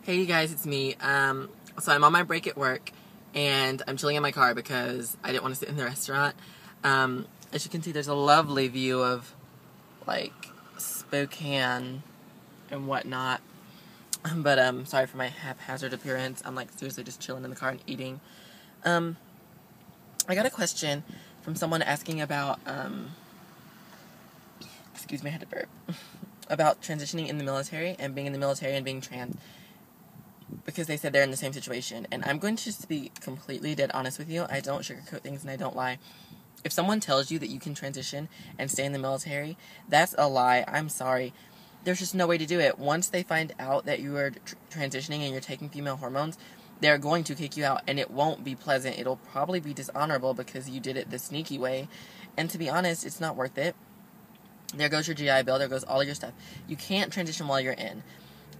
Hey you guys, it's me. So I'm on my break at work, and I'm chilling in my car because I didn't want to sit in the restaurant. As you can see, there's a lovely view of, like, Spokane and whatnot. But, sorry for my haphazard appearance. I'm, like, seriously just chilling in the car and eating. I got a question from someone asking about, excuse me, I had to burp, about transitioning in the military and being in the military and being trans. Because they said they're in the same situation. And I'm going to just be completely dead honest with you. I don't sugarcoat things and I don't lie. If someone tells you that you can transition and stay in the military, that's a lie. I'm sorry. There's just no way to do it. Once they find out that you are transitioning and you're taking female hormones, they're going to kick you out, and it won't be pleasant. It'll probably be dishonorable because you did it the sneaky way. And to be honest, it's not worth it. There goes your GI Bill. There goes all of your stuff. You can't transition while you're in.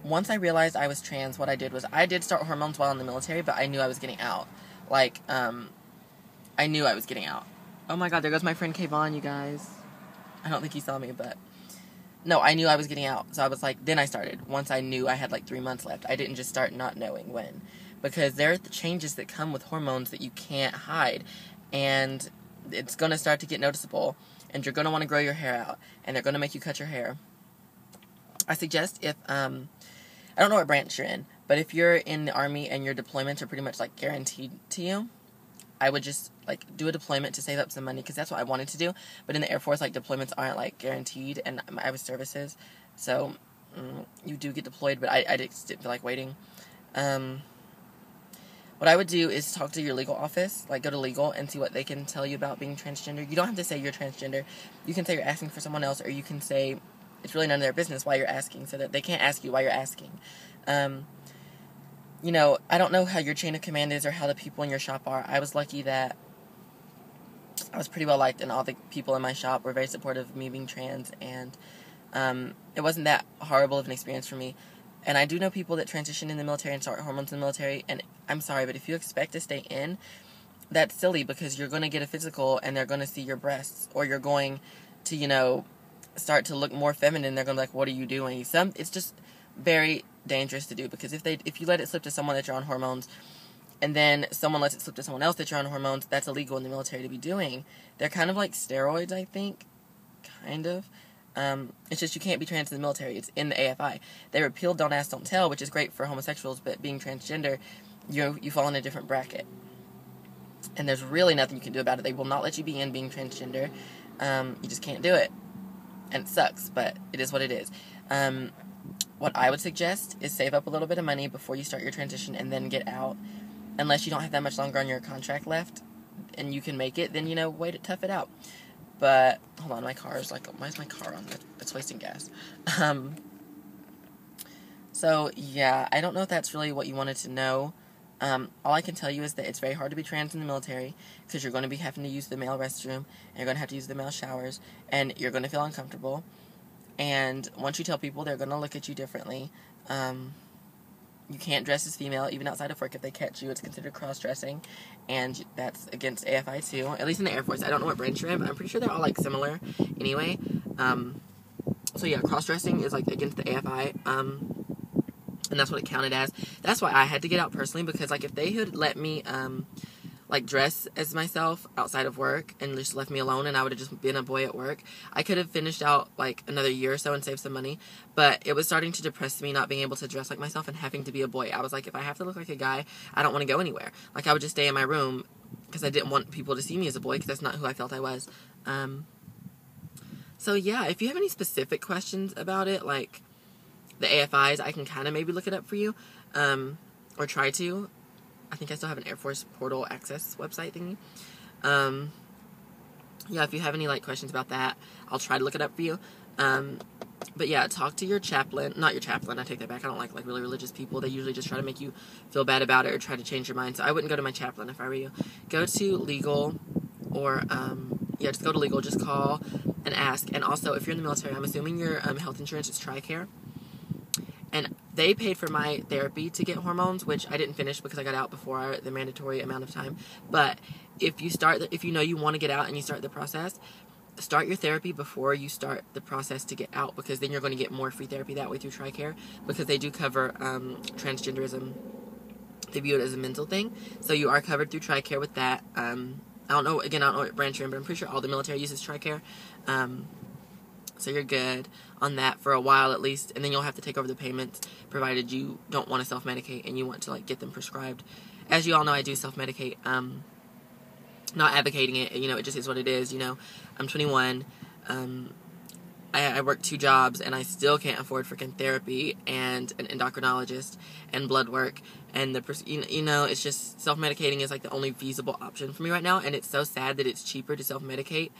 Once I realized I was trans, what I did was I did start hormones while in the military, but I knew I was getting out. I knew I was getting out. Oh my god, there goes my friend Kayvon, you guys. I don't think he saw me, but... No, I knew I was getting out. So I was like, then I started. Once I knew I had like 3 months left. I didn't just start not knowing when. Because there are the changes that come with hormones that you can't hide. And it's going to start to get noticeable. And you're going to want to grow your hair out. And they're going to make you cut your hair. I suggest if, I don't know what branch you're in, but if you're in the Army and your deployments are pretty much, like, guaranteed to you, I would just, like, do a deployment to save up some money, because that's what I wanted to do. But in the Air Force, like, deployments aren't, like, guaranteed, and I was services, so you do get deployed, but I just didn't feel like waiting. What I would do is talk to your legal office, like, go to legal and see what they can tell you about being transgender. You don't have to say you're transgender. You can say you're asking for someone else, or you can say it's really none of their business why you're asking, so that they can't ask you why you're asking. You know, I don't know how your chain of command is or how the people in your shop are. I was lucky that I was pretty well liked, and all the people in my shop were very supportive of me being trans, and it wasn't that horrible of an experience for me. And I do know people that transition in the military and start hormones in the military, and I'm sorry, but if you expect to stay in, that's silly, because you're going to get a physical and they're going to see your breasts, or you're going to, you know, start to look more feminine. They're going to be like, what are you doing? It's just very dangerous to do, because if you let it slip to someone that you're on hormones, and then someone lets it slip to someone else that you're on hormones, that's illegal in the military to be doing. They're kind of like steroids, I think. Kind of. It's just you can't be trans in the military. It's in the AFI. They repealed Don't Ask, Don't Tell, which is great for homosexuals, but being transgender, you fall in a different bracket. And there's really nothing you can do about it. They will not let you be in being transgender. You just can't do it. And it sucks, but it is what it is. What I would suggest is save up a little bit of money before you start your transition and then get out. Unless you don't have that much longer on your contract left and you can make it, then, you know, wait it, tough it out. But, hold on, my car is like, why is my car on? It's wasting gas. So, yeah, I don't know if that's really what you wanted to know. All I can tell you is that it's very hard to be trans in the military, because you're going to be having to use the male restroom, and you're going to have to use the male showers, and you're going to feel uncomfortable. And once you tell people, they're going to look at you differently. You can't dress as female, even outside of work. If they catch you, it's considered cross-dressing, and that's against AFI too, at least in the Air Force. I don't know what branch you're in, but I'm pretty sure they're all, like, similar anyway. So yeah, cross-dressing is, like, against the AFI, and that's what it counted as. That's why I had to get out personally, because, like, if they had let me, like, dress as myself outside of work and just left me alone, and I would have just been a boy at work, I could have finished out, like, another year or so and saved some money. But it was starting to depress me not being able to dress like myself and having to be a boy. I was like, if I have to look like a guy, I don't want to go anywhere. Like, I would just stay in my room because I didn't want people to see me as a boy, because that's not who I felt I was. So yeah, if you have any specific questions about it, like the AFIs, I can kind of maybe look it up for you, or try to. I think I still have an Air Force portal access website thingy. Yeah, if you have any, like, questions about that, I'll try to look it up for you. But yeah, talk to your chaplain. Not your chaplain, I take that back. I don't like really religious people. They usually just try to make you feel bad about it or try to change your mind. So I wouldn't go to my chaplain if I were you. Go to legal, or, yeah, just go to legal. Just call and ask. And also, if you're in the military, I'm assuming your health insurance is TRICARE. And they paid for my therapy to get hormones, which I didn't finish because I got out before the mandatory amount of time. But if you know you want to get out and you start the process, start your therapy before you start the process to get out, because then you're going to get more free therapy that way through TRICARE, because they do cover transgenderism. They view it as a mental thing, so you are covered through TRICARE with that. I don't know what branch you're in, but I'm pretty sure all the military uses TRICARE. So you're good on that for a while at least, and then you'll have to take over the payments, provided you don't want to self-medicate and you want to, like, get them prescribed. As you all know, I do self-medicate. Not advocating it, you know, it just is what it is, you know. I'm 21, I work 2 jobs, and I still can't afford freaking therapy, and an endocrinologist, and blood work, and you know, it's just, self-medicating is, like, the only feasible option for me right now, and it's so sad that it's cheaper to self-medicate,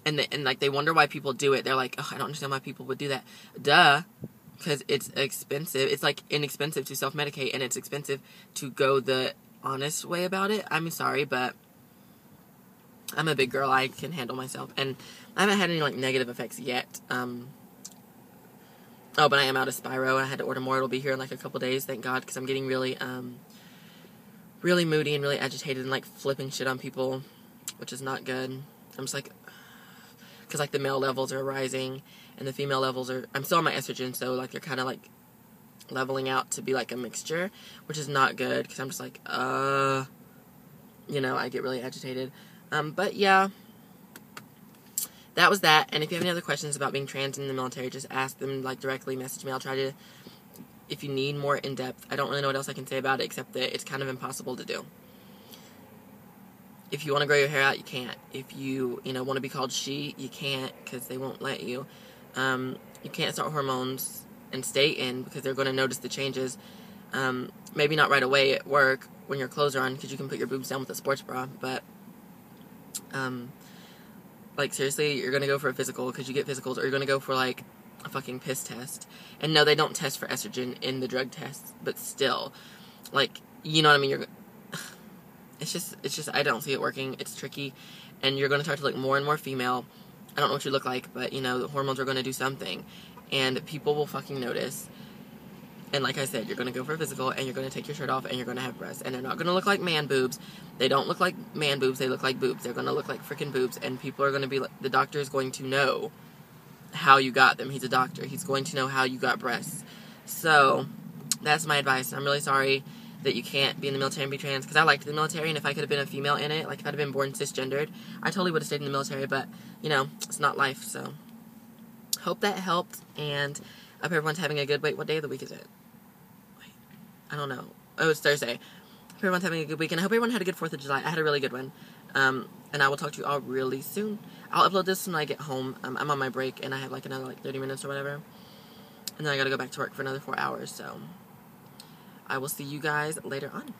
and like, they wonder why people do it. They're like, oh, I don't understand why people would do that. Duh. Because it's expensive. It's, like, inexpensive to self-medicate, and it's expensive to go the honest way about it. I'm sorry, but I'm a big girl. I can handle myself. And I haven't had any, like, negative effects yet. Oh, but I am out of Spyro. I had to order more. It'll be here in, like, a couple days, thank God, because I'm getting really, really moody and really agitated and, like, flipping shit on people, which is not good. I'm just, like, because, like, the male levels are rising, and the female levels are, I'm still on my estrogen, so, like, they're kind of, like, leveling out to be, like, a mixture, which is not good, because I'm just, like, you know, I get really agitated. But, yeah, that was that, and if you have any other questions about being trans in the military, just ask them, like, directly, message me. I'll try to, if you need more in-depth. I don't really know what else I can say about it, except that it's kind of impossible to do. If you want to grow your hair out, you can't. If you know, want to be called she, you can't, because they won't let you. You can't start hormones and stay in, because they're going to notice the changes. Maybe not right away at work when your clothes are on, because you can put your boobs down with a sports bra, but, like, seriously, you're going to go for a physical, because you get physicals, or you're going to go for, like, a fucking piss test. And no, they don't test for estrogen in the drug tests, but still, like, you know what I mean? It's just, I don't see it working. It's tricky, and you're going to start to look more and more female. I don't know what you look like, but, you know, the hormones are going to do something, and people will fucking notice. And like I said, you're going to go for a physical, and you're going to take your shirt off, and you're going to have breasts, and they're not going to look like man boobs. They don't look like man boobs. They look like boobs. They're going to look like freaking boobs, and people are going to be like, the doctor is going to know how you got them. He's a doctor. He's going to know how you got breasts. So, that's my advice. I'm really sorry that you can't be in the military and be trans, because I liked the military, and if I could have been a female in it, like if I'd have been born cisgendered, I totally would have stayed in the military, but, you know, it's not life, so. Hope that helped, and I hope everyone's having a good, wait, what day of the week is it? Wait, I don't know. Oh, it's Thursday. Hope everyone's having a good week, and I hope everyone had a good 4th of July. I had a really good one, and I will talk to you all really soon. I'll upload this when I get home. I'm on my break, and I have, like, another, like, 30 minutes or whatever, and then I gotta go back to work for another 4 hours, so I will see you guys later on.